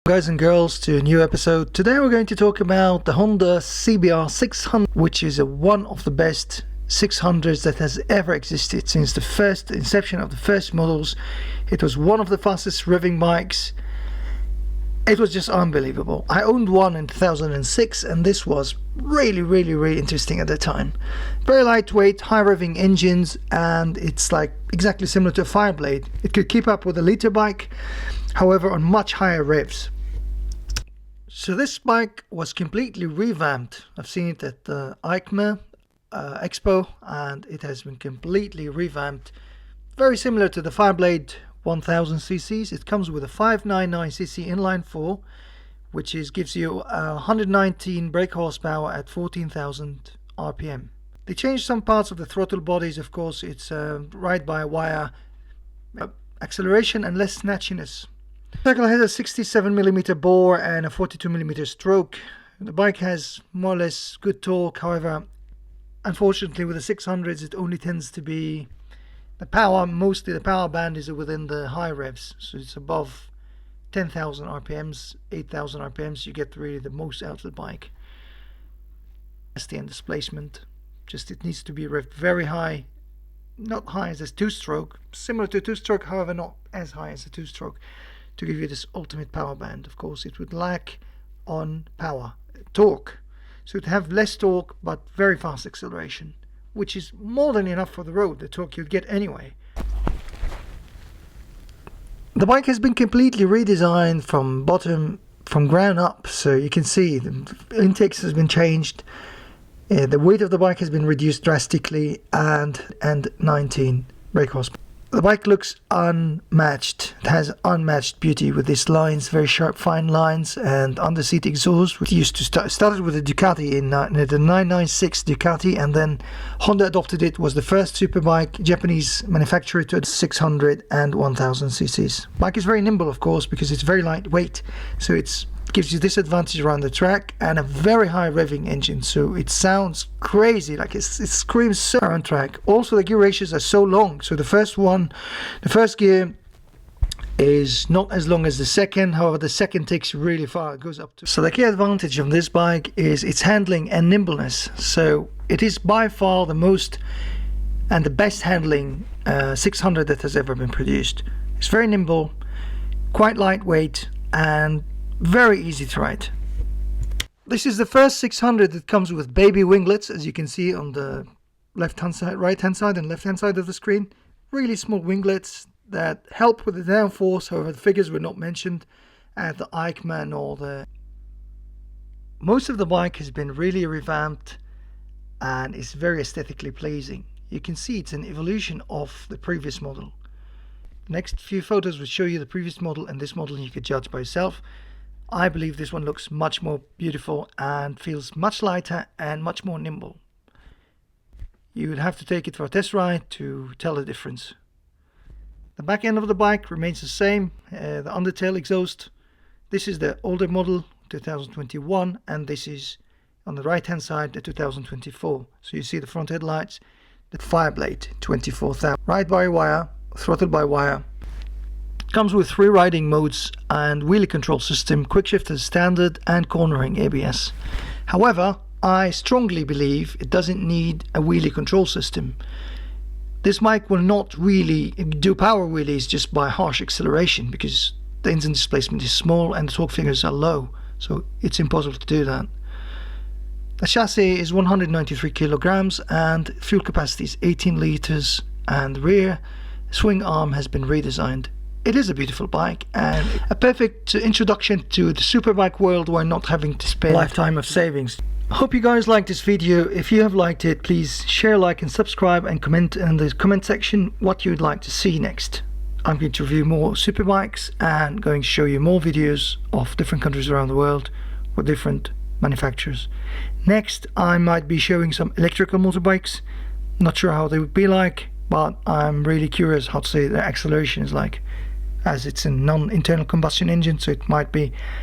Guys and girls, to a new episode. Today we're going to talk about the Honda CBR 600, which is one of the best 600s that has ever existed since the first inception of the first models. It was one of the fastest revving bikes. It was just unbelievable. I owned one in 2006 and this was really interesting at the time. Very lightweight, high revving engines, and it's like exactly similar to a Fireblade. It could keep up with a liter bike, however on much higher revs. So this bike was completely revamped. I've seen it at the EICMA Expo and it has been completely revamped. Very similar to the Fireblade 1000 cc's. It comes with a 599cc inline 4, which gives you 119 brake horsepower at 14,000 RPM. They changed some parts of the throttle bodies, of course. It's ride-by-wire acceleration and less snatchiness. The cycle has a 67mm bore and a 42mm stroke. The bike has more or less good torque, however, unfortunately with the 600s it only tends to be the power, mostly the power band is within the high revs, so it's above 10,000 RPMs, 8,000 RPMs, you get really the most out of the bike. ST and displacement, just it needs to be revved very high, not high as a two-stroke, similar to a two-stroke, however not as high as a two-stroke, to give you this ultimate power band. Of course it would lack on power, torque, so it'd have less torque but very fast acceleration, which is more than enough for the road, the torque you'd get anyway. The bike has been completely redesigned from ground up, so you can see the intakes has been changed, the weight of the bike has been reduced drastically, and 19 brake horsepower. The bike looks unmatched. It has unmatched beauty with these lines, very sharp, fine lines, and under-seat exhaust. Which used to started with a Ducati in the 996 Ducati, and then Honda adopted it. Was the first superbike Japanese manufacturer to 600 and 1000 cc's. Bike is very nimble, of course, because it's very lightweight, so it gives you this advantage around the track, and a very high revving engine, so it sounds crazy, like it screams so on track. Also the gear ratios are so long, so the first gear is not as long as the second, however the second takes you really far, it goes up to. So the key advantage of this bike is its handling and nimbleness. So it is by far the most and the best handling 600 that has ever been produced. It's very nimble, quite lightweight, and very easy to ride. This is the first 600 that comes with baby winglets, as you can see on the left-hand side, right-hand side and left-hand side of the screen. Really small winglets that help with the downforce, however the figures were not mentioned at the EICMA or the... Most of the bike has been really revamped and is very aesthetically pleasing. You can see it's an evolution of the previous model. The next few photos will show you the previous model and this model, and you could judge by yourself. I believe this one looks much more beautiful and feels much lighter and much more nimble. You would have to take it for a test ride to tell the difference. The back end of the bike remains the same, the undertail exhaust. This is the older model, 2021, and this is on the right hand side, the 2024. So you see the front headlights, the Fireblade 24,000. Ride-by-wire, throttle-by-wire. Comes with 3 riding modes and wheelie control system, quick shifter standard, and cornering ABS. However, I strongly believe it doesn't need a wheelie control system. This bike will not really do power wheelies just by harsh acceleration, because the engine displacement is small and the torque figures are low, so it's impossible to do that. The chassis is 193 kilograms and fuel capacity is 18 liters, and the rear swing arm has been redesigned. It is a beautiful bike and a perfect introduction to the superbike world while not having to spend a lifetime of savings. I hope you guys liked this video. If you have liked it, please share, like and subscribe, and comment in the comment section what you would like to see next. I'm going to review more superbikes and going to show you more videos of different countries around the world with different manufacturers. Next, I might be showing some electrical motorbikes. Not sure how they would be like, but I'm really curious how to say the acceleration is like, as it's a non-internal combustion engine, so it might be